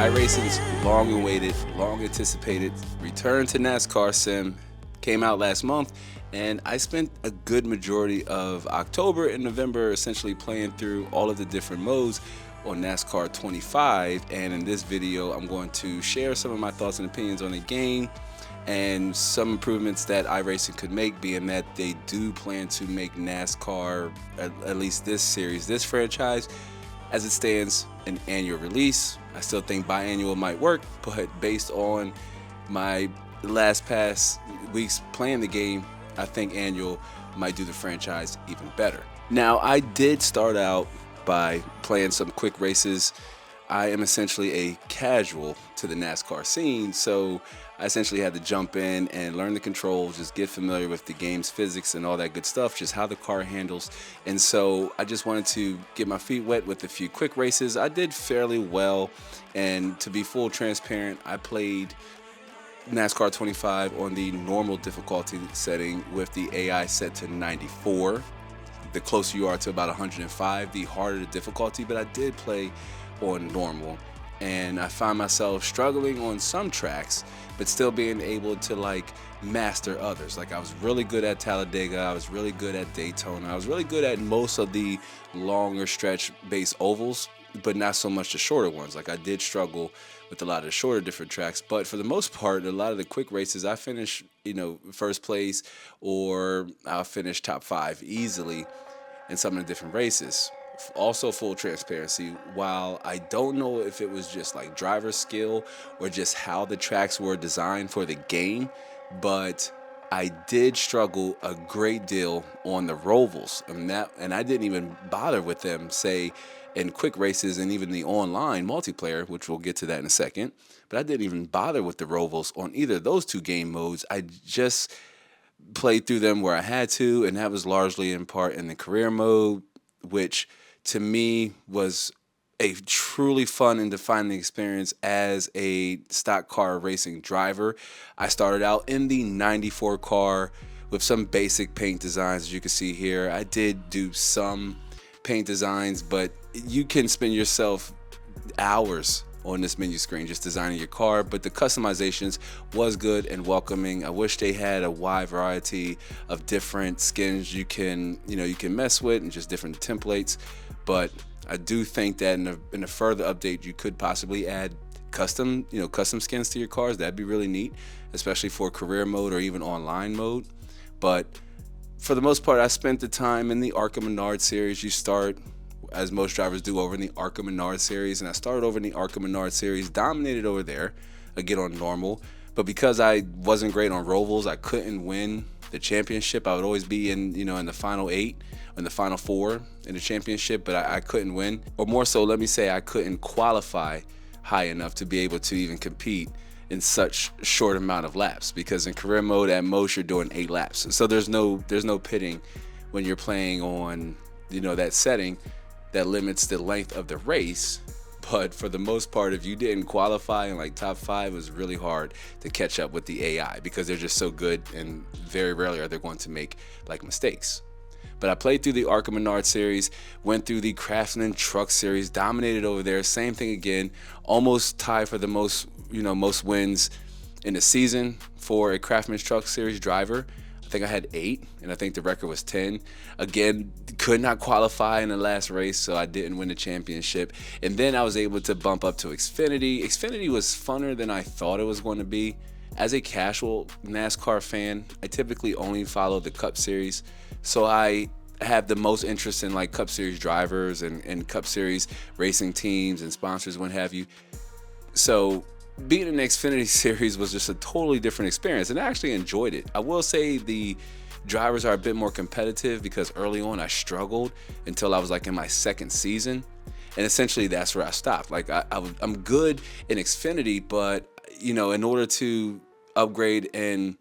iRacing's long-awaited, long-anticipated return to NASCAR sim came out last month, and I spent a good majority of October and November essentially playing through all of the different modes on NASCAR 25. And in this video, I'm going to share some of my thoughts and opinions on the game and some improvements that iRacing could make, being that they do plan to make NASCAR, at least this series, this franchise, as it stands, an annual release. I still think biannual might work, but based on my past weeks playing the game, I think annual might do the franchise even better. Now, I did start out by playing some quick races. I am essentially a casual to the NASCAR scene, so I essentially had to jump in and learn the controls, just get familiar with the game's physics and all that good stuff, just how the car handles. And so I just wanted to get my feet wet with a few quick races. I did fairly well, and to be full transparent, I played NASCAR 25 on the normal difficulty setting with the AI set to 94. The closer you are to about 105, the harder the difficulty, but I did play on normal, and I find myself struggling on some tracks but still being able to master others. I was really good at Talladega, I was really good at Daytona, I was really good at most of the longer stretch base ovals, but not so much the shorter ones. I did struggle with a lot of the shorter different tracks, but for the most part, a lot of the quick races I finish first place, or I'll finish top 5 easily in some of the different races. Also, full transparency, while I don't know if it was just driver skill or just how the tracks were designed for the game, but I did struggle a great deal on the rovals, and I didn't even bother with them, say, in quick races and even the online multiplayer, which we'll get to that in a second. But I didn't even bother with the rovals on either of those two game modes. I just played through them where I had to, and that was largely in part in the career mode, which to me was a truly fun and defining experience as a stock car racing driver. I started out in the 94 car with some basic paint designs, as you can see here. I did do some paint designs, but you can spend yourself hours on this menu screen just designing your car, but the customizations was good and welcoming. I wish they had a wide variety of different skins you can mess with and just different templates, but I do think that in a further update you could possibly add custom skins to your cars. That'd be really neat, especially for career mode or even online mode. But for the most part, I spent the time in the Arca Menard series. You start, as most drivers do, over in the Arca Menard series, and I started over in the Arca Menard series, dominated over there, again on normal. But because I wasn't great on rovals, I couldn't win the championship. I would always be in the final 8, in the final 4 in the championship, but I couldn't win. Or more so, let me say, I couldn't qualify high enough to be able to even compete in such short amount of laps, because in career mode at most you're doing 8 laps. So there's no pitting when you're playing on that setting that limits the length of the race. But for the most part, if you didn't qualify in top 5, it was really hard to catch up with the AI, because they're just so good, and very rarely are they going to make mistakes. But I played through the Arca Menard series, went through the Craftsman Truck series, dominated over there. Same thing again, almost tied for the most wins in the season for a Craftsman Truck series driver. I think I had 8, and I think the record was 10. Again, could not qualify in the last race, so I didn't win the championship. And then I was able to bump up to Xfinity. Xfinity was funner than I thought it was going to be. As a casual NASCAR fan, I typically only follow the Cup Series, so I have the most interest in Cup Series drivers and Cup Series racing teams and sponsors, what have you. So being in the Xfinity series was just a totally different experience, and I actually enjoyed it. I will say the drivers are a bit more competitive, because early on I struggled until I was in my 2nd season, and essentially that's where I stopped. I'm good in Xfinity, but in order to upgrade and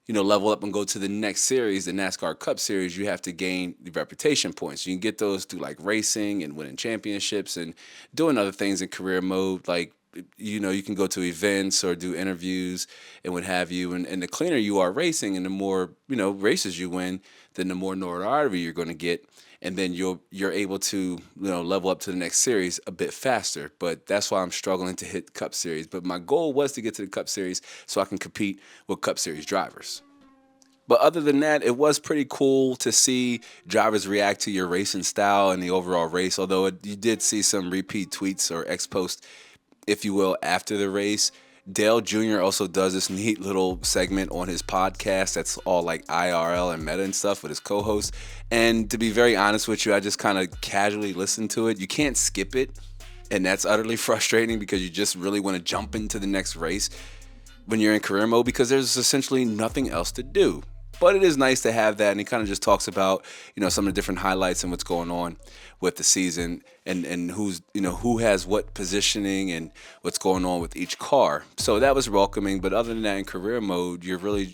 level up and go to the next series, the NASCAR Cup Series, you have to gain the reputation points. You can get those through racing and winning championships and doing other things in career mode, you can go to events or do interviews and what have you. And the cleaner you are racing and the more races you win, then the more notoriety you're going to get. and then you're able to level up to the next series a bit faster. But that's why I'm struggling to hit Cup Series. But my goal was to get to the Cup Series so I can compete with Cup Series drivers. But other than that, it was pretty cool to see drivers react to your racing style and the overall race. Although you did see some repeat tweets or X posts, if you will, after the race. Dale Jr. also does this neat little segment on his podcast that's all like IRL and meta and stuff with his co-host. And to be very honest with you, I just kind of casually listened to it. You can't skip it, and that's utterly frustrating because you just really want to jump into the next race when you're in career mode because there's essentially nothing else to do. But it is nice to have that, and he kind of just talks about, some of the different highlights and what's going on with the season and who has what positioning and what's going on with each car. So that was welcoming. But other than that, in career mode, you're really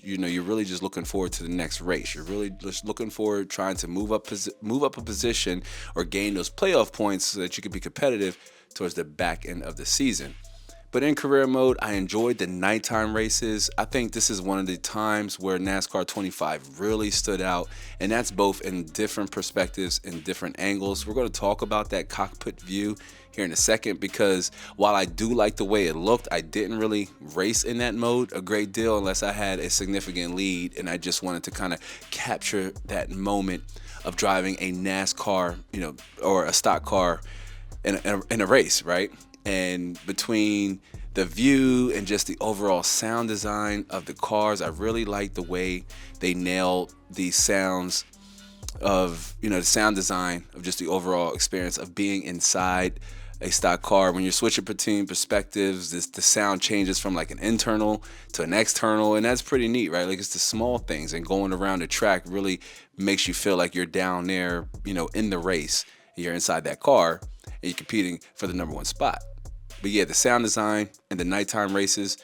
just looking forward to the next race. You're really just looking forward, trying to move up a position or gain those playoff points so that you can be competitive towards the back end of the season. But in career mode, I enjoyed the nighttime races. I think this is one of the times where NASCAR 25 really stood out, and that's both in different perspectives and different angles. We're going to talk about that cockpit view here in a second because while I do like the way it looked, I didn't really race in that mode a great deal unless I had a significant lead, and I just wanted to kind of capture that moment of driving a NASCAR, or a stock car in a race, right? And between the view and just the overall sound design of the cars, I really like the way they nailed the sounds of, the sound design of just the overall experience of being inside a stock car. When you're switching between perspectives, the sound changes from like an internal to an external, and that's pretty neat, right? Like it's the small things, and going around the track really makes you feel like you're down there, in the race, and you're inside that car, and you're competing for the number one spot. But yeah, the sound design and the nighttime races,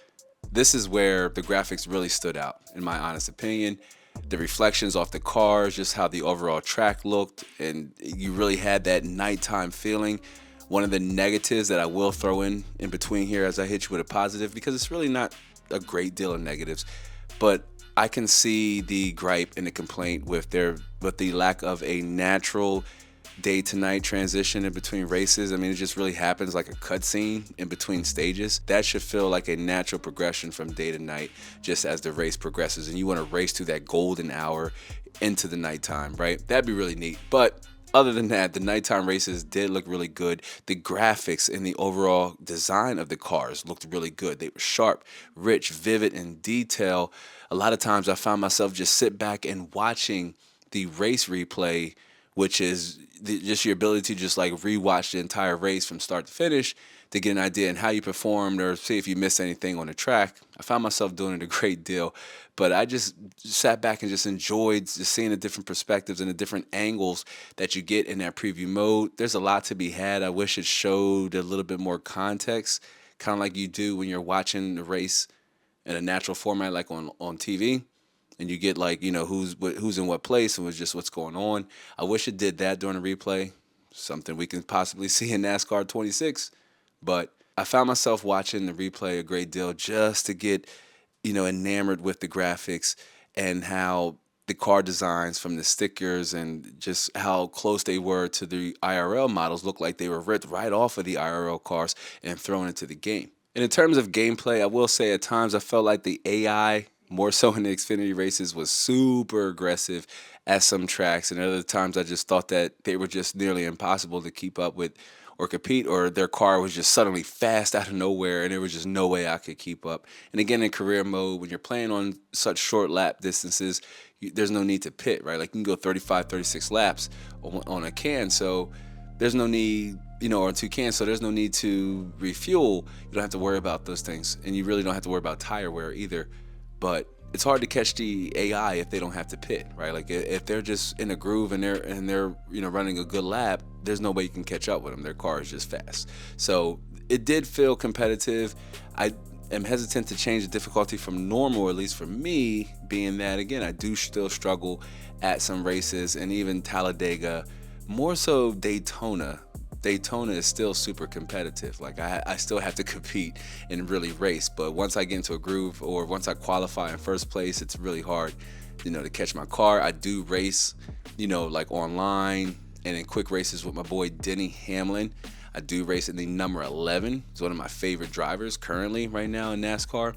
this is where the graphics really stood out, in my honest opinion. The reflections off the cars, just how the overall track looked, and you really had that nighttime feeling. One of the negatives that I will throw in between here as I hit you with a positive, because it's really not a great deal of negatives, but I can see the gripe and the complaint with the lack of a natural day to night transition in between races. I mean, it just really happens like a cutscene in between stages. That should feel like a natural progression from day to night just as the race progresses, and you want to race through that golden hour into the nighttime, right? That'd be really neat. But other than that, the nighttime races did look really good. The graphics and the overall design of the cars looked really good. They were sharp, rich, vivid, and detail. A lot of times I found myself just sit back and watching the race replay, which is just your ability to just like rewatch the entire race from start to finish to get an idea on how you performed or see if you missed anything on the track. I found myself doing it a great deal, but I just sat back and just enjoyed just seeing the different perspectives and the different angles that you get in that preview mode. There's a lot to be had. I wish it showed a little bit more context, kind of like you do when you're watching the race in a natural format like on TV. And you get like, who's in what place and just what's going on. I wish it did that during the replay, something we can possibly see in NASCAR 26. But I found myself watching the replay a great deal just to get, enamored with the graphics and how the car designs from the stickers and just how close they were to the IRL models looked like they were ripped right off of the IRL cars and thrown into the game. And in terms of gameplay, I will say at times I felt like the AI, more so in the Xfinity races, was super aggressive at some tracks, and at other times I just thought that they were just nearly impossible to keep up with or compete, or their car was just suddenly fast out of nowhere and there was just no way I could keep up. And again, in career mode, when you're playing on such short lap distances, there's no need to pit, right? Like you can go 35, 36 laps on a can, so there's no need, or two cans, so there's no need to refuel. You don't have to worry about those things, and you really don't have to worry about tire wear either. But it's hard to catch the AI if they don't have to pit, right? Like if they're just in a groove and they're running a good lap, there's no way you can catch up with them. Their car is just fast. So it did feel competitive. I am hesitant to change the difficulty from normal, at least for me, being that again I do still struggle at some races, and even Talladega, more so Daytona. Daytona is still super competitive. Like I still have to compete and really race. But once I get into a groove or once I qualify in first place, it's really hard, to catch my car. I do race, like online and in quick races with my boy Denny Hamlin. I do race in the number 11. He's one of my favorite drivers currently right now in NASCAR.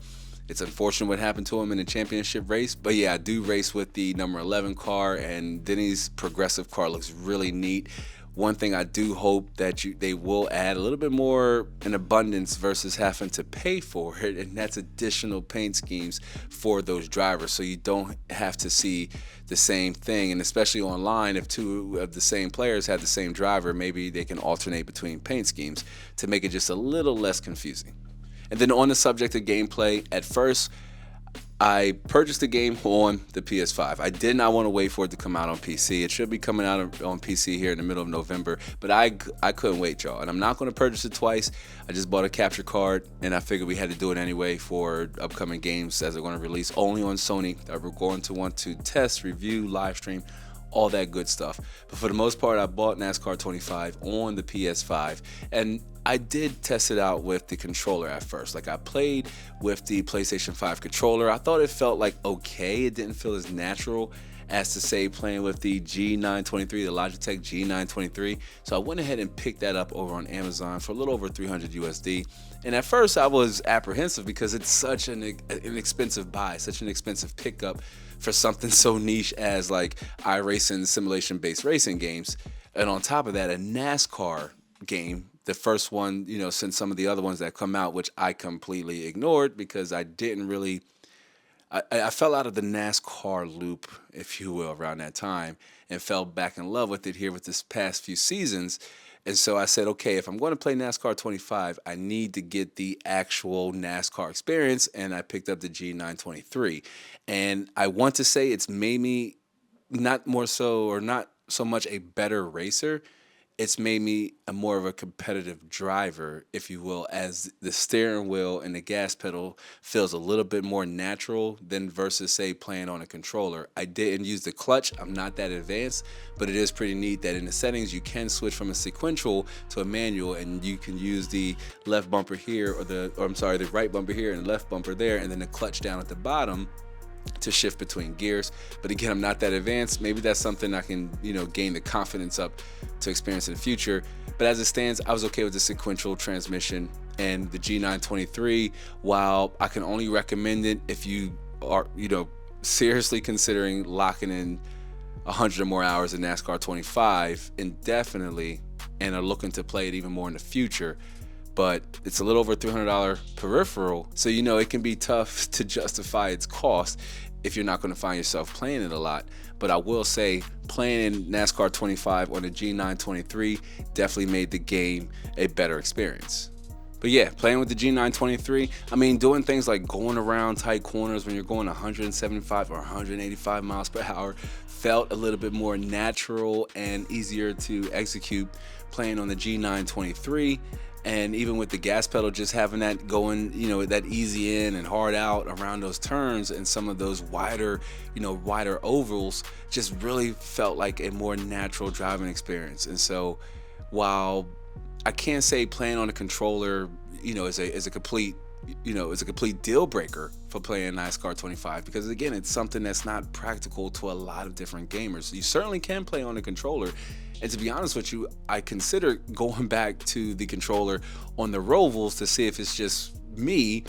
It's unfortunate what happened to him in the championship race, but yeah, I do race with the number 11 car, and Denny's progressive car looks really neat. One thing I do hope that they will add a little bit more in abundance versus having to pay for it, and that's additional paint schemes for those drivers, so you don't have to see the same thing. And especially online, if two of the same players have the same driver, maybe they can alternate between paint schemes to make it just a little less confusing. And then on the subject of gameplay, at first I purchased the game on the PS5. I did not want to wait for it to come out on PC. It should be coming out on PC here in the middle of November, but I couldn't wait, y'all. And I'm not going to purchase it twice. I just bought a capture card, and I figured we had to do it anyway for upcoming games as they're going to release only on Sony that we're going to want to test, review, live stream, all that good stuff. But for the most part, I bought NASCAR 25 on the PS5, and I did test it out with the controller at first. Like, I played with the PlayStation 5 controller. I thought it felt like okay. It didn't feel as natural as to say playing with the G923, the Logitech G923. So I went ahead and picked that up over on Amazon for a little over 300 USD. And at first I was apprehensive because it's such an expensive buy, such an expensive pickup for something so niche as like iRacing simulation-based racing games. And on top of that, a NASCAR game, the first one, since some of the other ones that come out, which I completely ignored because I didn't really, I fell out of the NASCAR loop, if you will, around that time, and fell back in love with it here with this past few seasons. And so I said, okay, if I'm going to play NASCAR 25, I need to get the actual NASCAR experience, and I picked up the G923. And I want to say it's made me not so much a better racer. It's made me more of a competitive driver, if you will, as the steering wheel and the gas pedal feels a little bit more natural than versus, say, playing on a controller. I didn't use the clutch. I'm not that advanced, but it is pretty neat that in the settings you can switch from a sequential to a manual, and you can use the left bumper here the right bumper here and the left bumper there, and then the clutch down at the bottom to shift between gears. But again, I'm not that advanced. Maybe that's something I can, gain the confidence up to experience in the future. But as it stands, I was okay with the sequential transmission and the G923. While I can only recommend it if you are, seriously considering locking in 100 or more hours in NASCAR 25 indefinitely and are looking to play it even more in the future. But it's a little over $300 peripheral, so it can be tough to justify its cost if you're not going to find yourself playing it a lot. But I will say, playing in NASCAR 25 on the G923 definitely made the game a better experience. But yeah, playing with the G923, doing things like going around tight corners when you're going 175 or 185 miles per hour felt a little bit more natural and easier to execute playing on the G923. And even with the gas pedal, just having that going, that easy in and hard out around those turns and some of those wider ovals just really felt like a more natural driving experience. And so while I can't say playing on a controller, is a complete deal breaker for playing NASCAR 25, because again, it's something that's not practical to a lot of different gamers. You certainly can play on a controller. And to be honest with you, I consider going back to the controller on the Rovals to see if it's just me,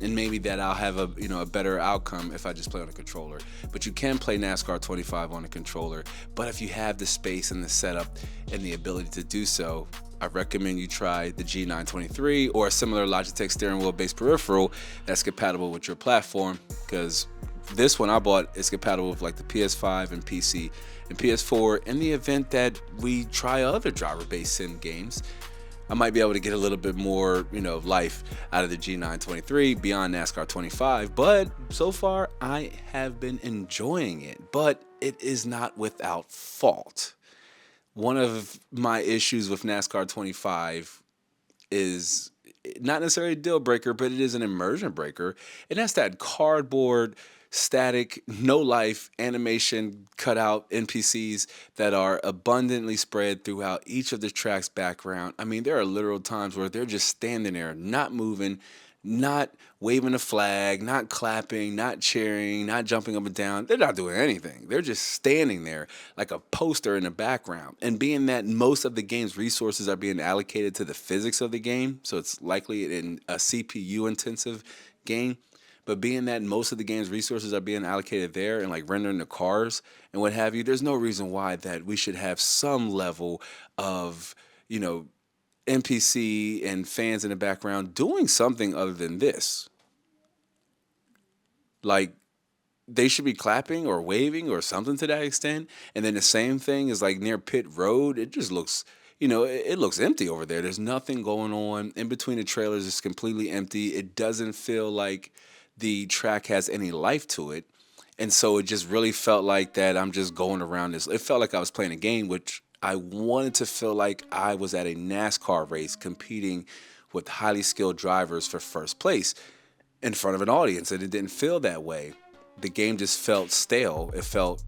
and maybe that I'll have a better outcome if I just play on a controller. But you can play NASCAR 25 on a controller. But if you have the space and the setup and the ability to do so, I recommend you try the G923 or a similar Logitech steering wheel based peripheral that's compatible with your platform, because this one I bought is compatible with like the PS5 and PC and PS4. In the event that we try other driver-based sim games, I might be able to get a little bit more, life out of the G923 beyond NASCAR 25. But so far, I have been enjoying it. But it is not without fault. One of my issues with NASCAR 25 is not necessarily a deal breaker, but it is an immersion breaker. And that's that cardboard, static, no life animation cutout NPCs that are abundantly spread throughout each of the track's background. There are literal times where they're just standing there, not moving, not waving a flag, not clapping, not cheering, not jumping up and down. They're not doing anything. They're just standing there like a poster in the background. And being that most of the game's resources are being allocated to the physics of the game, so it's likely in a CPU intensive game. But being that most of the game's resources are being allocated there and like rendering the cars and what have you, there's no reason why that we should have some level of, NPC and fans in the background doing something other than this. Like, they should be clapping or waving or something to that extent. And then the same thing is like near pit road. It just looks, it looks empty over there. There's nothing going on in between the trailers. It's completely empty. It doesn't feel like the track has any life to it. And so it just really felt like that I'm just going around this. It felt like I was playing a game, which I wanted to feel like I was at a NASCAR race competing with highly skilled drivers for first place in front of an audience, and it didn't feel that way. The game just felt stale. It felt,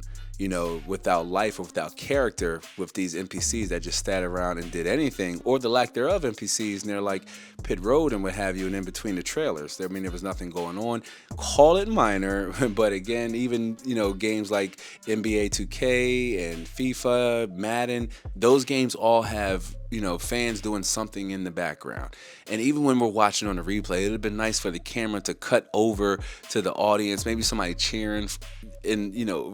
without life or without character with these NPCs that just sat around and did anything, or the lack thereof NPCs near like pit road and what have you, and in between the trailers. I mean, there was nothing going on. Call it minor, but again, even, games like NBA 2K and FIFA, Madden, those games all have, fans doing something in the background. And even when we're watching on the replay, it would have been nice for the camera to cut over to the audience, maybe somebody cheering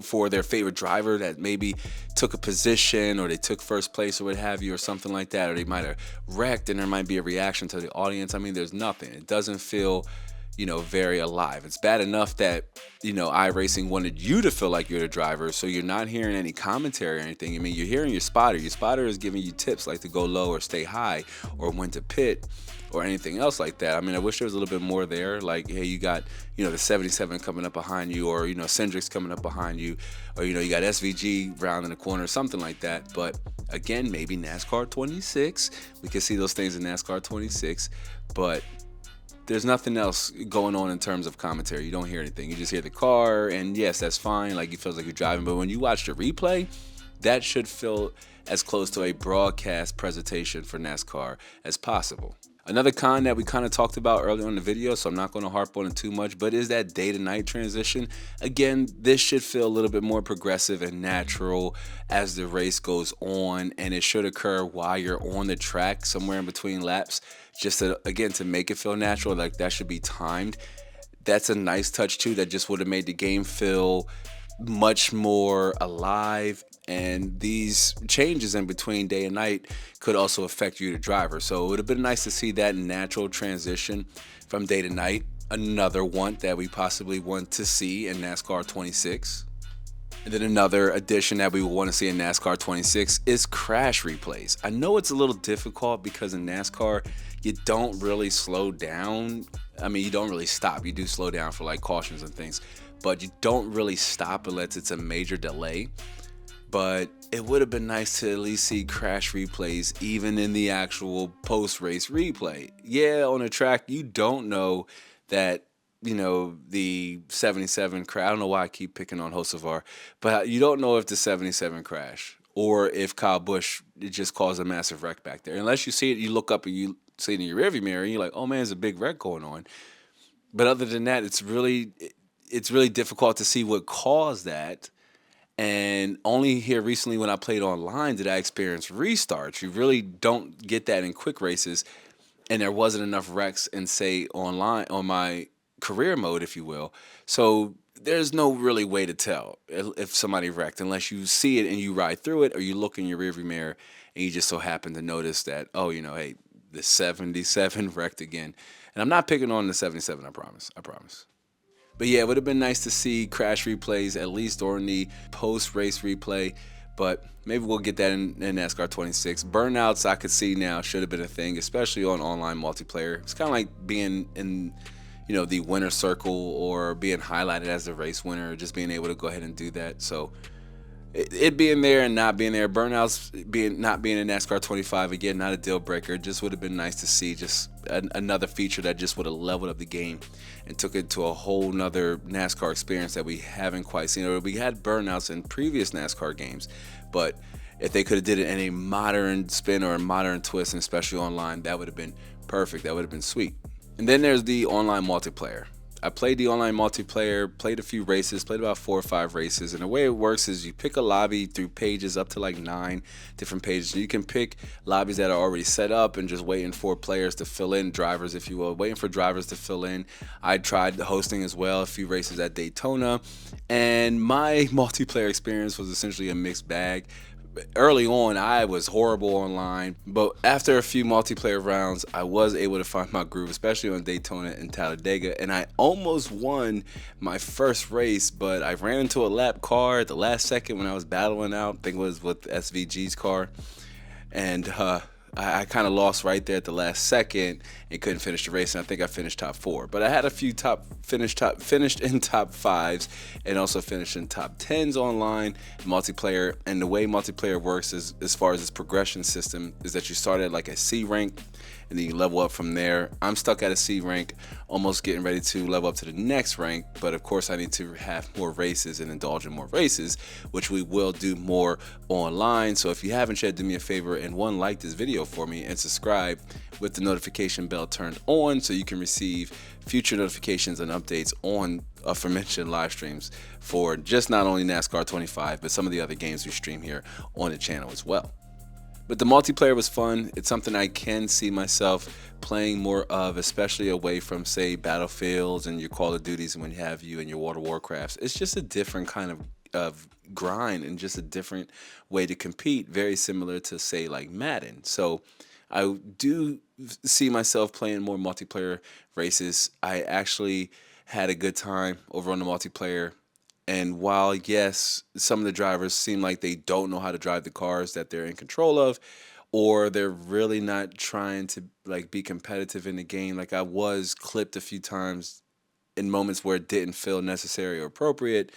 for their favorite driver that maybe took a position or they took first place or what have you or something like that, or they might have wrecked and there might be a reaction to the audience. I mean, there's nothing. It doesn't feel very alive. It's bad enough that, iRacing wanted you to feel like you're the driver, so you're not hearing any commentary or anything. I mean, you're hearing your spotter. Your spotter is giving you tips like to go low or stay high or when to pit or anything else like that. I mean, I wish there was a little bit more there. Like, hey, you got, the 77 coming up behind you, or, Cendric's coming up behind you, or, you got SVG round in the corner, something like that. But again, maybe NASCAR 26. We can see those things in NASCAR 26, but there's nothing else going on in terms of commentary. You don't hear anything. You just hear the car, and yes, that's fine. Like, it feels like you're driving. But when you watch the replay, that should feel as close to a broadcast presentation for NASCAR as possible. Another con that we kind of talked about earlier in the video, so I'm not going to harp on it too much, but is that day to night transition. Again, this should feel a little bit more progressive and natural as the race goes on, and it should occur while you're on the track somewhere in between laps, just to, again, to make it feel natural. Like, that should be timed. That's a nice touch too, that just would have made the game feel much more alive. And these changes in between day and night could also affect you, the driver. So it would have been nice to see that natural transition from day to night. Another one that we possibly want to see in NASCAR 26. And then another addition that we want to see in NASCAR 26 is crash replays. I know it's a little difficult because in NASCAR, you don't really slow down. I mean, you don't really stop. You do slow down for like cautions and things, but you don't really stop unless it's a major delay. But it would have been nice to at least see crash replays even in the actual post-race replay. Yeah, on a track, you don't know that, the 77 crash. I don't know why I keep picking on Hocevar, but you don't know if the 77 crash or if Kyle Busch it just caused a massive wreck back there. Unless you see it, you look up and you see it in your rearview mirror and you're like, oh man, there's a big wreck going on. But other than that, it's really difficult to see what caused that. And only here recently when I played online did I experience restarts. You really don't get that in quick races. And there wasn't enough wrecks in, say, online on my career mode, if you will. So there's no really way to tell if somebody wrecked unless you see it and you ride through it, or you look in your rearview mirror and you just so happen to notice that, oh, hey, the 77 wrecked again. And I'm not picking on the 77, I promise. But yeah, it would have been nice to see crash replays, at least during the post-race replay. But maybe we'll get that in NASCAR 26. Burnouts, I could see now, should have been a thing, especially on online multiplayer. It's kind of like being in, the winner circle or being highlighted as the race winner, just being able to go ahead and do that. So it being there and not being there, burnouts not being in NASCAR 25, again, not a deal breaker. Just would have been nice to see just another feature that just would have leveled up the game and took it to a whole nother NASCAR experience that we haven't quite seen. We had burnouts in previous NASCAR games, but if they could have did it in a modern spin or a modern twist, and especially online, that would have been perfect. That would have been sweet. And then there's the online multiplayer. I played the online multiplayer, played a few races, played about 4 or 5 races. And the way it works is you pick a lobby through pages up to like 9 different pages. You can pick lobbies that are already set up and just waiting for players to fill in, drivers, if you will, waiting for drivers to fill in. I tried hosting as well, a few races at Daytona. And my multiplayer experience was essentially a mixed bag. Early on, I was horrible online, but after a few multiplayer rounds, I was able to find my groove, especially on Daytona and Talladega, and I almost won my first race, but I ran into a lap car at the last second when I was battling out. I think it was with SVG's car, and I kind of lost right there at the last second and couldn't finish the race. And I think I finished top 4, but I had a few finished in top 5s and also finished in top 10s online multiplayer. And the way multiplayer works is, as far as its progression system, is that you start at like a C rank and then you level up from there. I'm stuck at a C rank, almost getting ready to level up to the next rank, but of course I need to have more races and indulge in more races, which we will do more online. So if you haven't yet, do me a favor and like this video for me and subscribe with the notification bell turned on so you can receive future notifications and updates on aforementioned live streams for just not only NASCAR 25, but some of the other games we stream here on the channel as well. But the multiplayer was fun. It's something I can see myself playing more of, especially away from, say, Battlefields and your Call of Duties and what have you, and your World of Warcrafts. It's just a different kind of grind and just a different way to compete, very similar to, say, like Madden. So I do see myself playing more multiplayer races. I actually had a good time over on the multiplayer. And while, yes, some of the drivers seem like they don't know how to drive the cars that they're in control of, or they're really not trying to like be competitive in the game, like I was clipped a few times in moments where it didn't feel necessary or appropriate,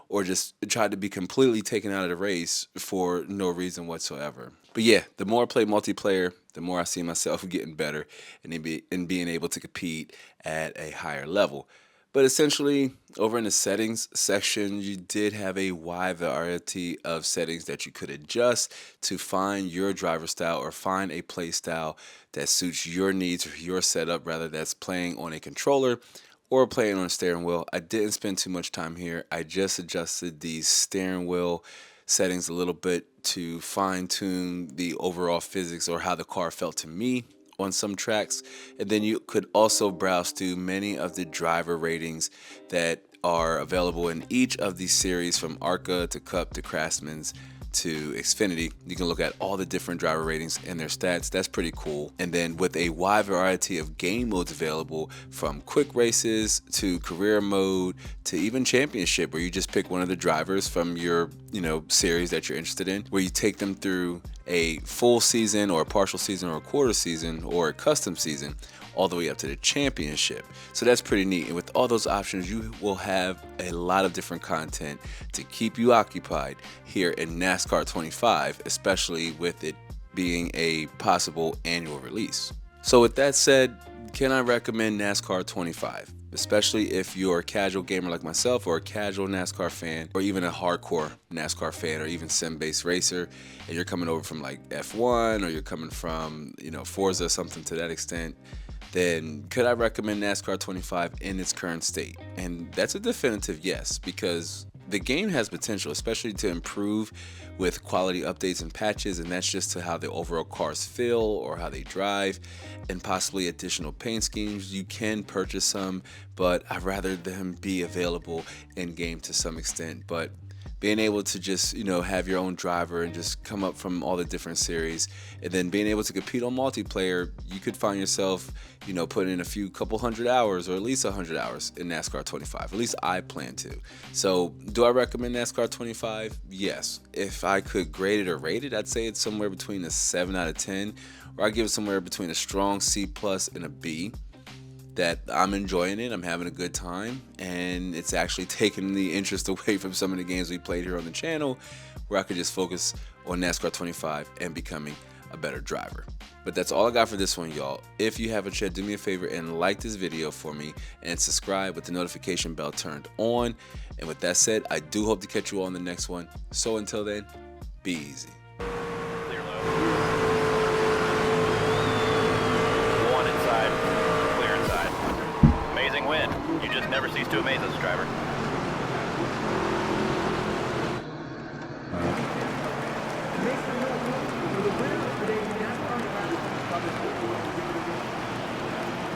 or just tried to be completely taken out of the race for no reason whatsoever. But yeah, the more I play multiplayer, the more I see myself getting better and being able to compete at a higher level. But essentially, over in the settings section, you did have a wide variety of settings that you could adjust to find your driver style or find a play style that suits your needs or your setup, rather that's playing on a controller or playing on a steering wheel. I didn't spend too much time here. I just adjusted these steering wheel settings a little bit to fine tune the overall physics or how the car felt to me on some tracks. And then you could also browse through many of the driver ratings that are available in each of these series, from ARCA to Cup to Craftsman's to Xfinity. You can look at all the different driver ratings and their stats. That's pretty cool. And then with a wide variety of game modes available, from quick races to career mode to even championship, where you just pick one of the drivers from your series that you're interested in, where you take them through a full season or a partial season or a quarter season or a custom season, all the way up to the championship. So that's pretty neat. And with all those options, you will have a lot of different content to keep you occupied here in NASCAR 25, especially with it being a possible annual release. So with that said, can I recommend NASCAR 25? Especially if you're a casual gamer like myself, or a casual NASCAR fan, or even a hardcore NASCAR fan, or even sim-based racer, and you're coming over from like F1, or you're coming from Forza, something to that extent, then could I recommend NASCAR 25 in its current state? And that's a definitive yes, because the game has potential, especially to improve with quality updates and patches, and that's just to how the overall cars feel or how they drive, and possibly additional paint schemes. You can purchase some, but I'd rather them be available in game to some extent. But being able to just have your own driver and just come up from all the different series, and then being able to compete on multiplayer, you could find yourself putting in a couple hundred hours, or at least 100 hours in NASCAR 25. At least I plan to. So do I recommend NASCAR 25? Yes. If I could grade it or rate it, I'd say it's somewhere between a 7 out of 10, or I give it somewhere between a strong C+ and a B. That I'm enjoying it, I'm having a good time, and it's actually taking the interest away from some of the games we played here on the channel, where I could just focus on NASCAR 25 and becoming a better driver. But that's all I got for this one, y'all. If you haven't yet, do me a favor and like this video for me, and subscribe with the notification bell turned on. And with that said, I do hope to catch you all on the next one. So until then, be easy. Clear low. One inside. Clear inside. too amazing as a driver.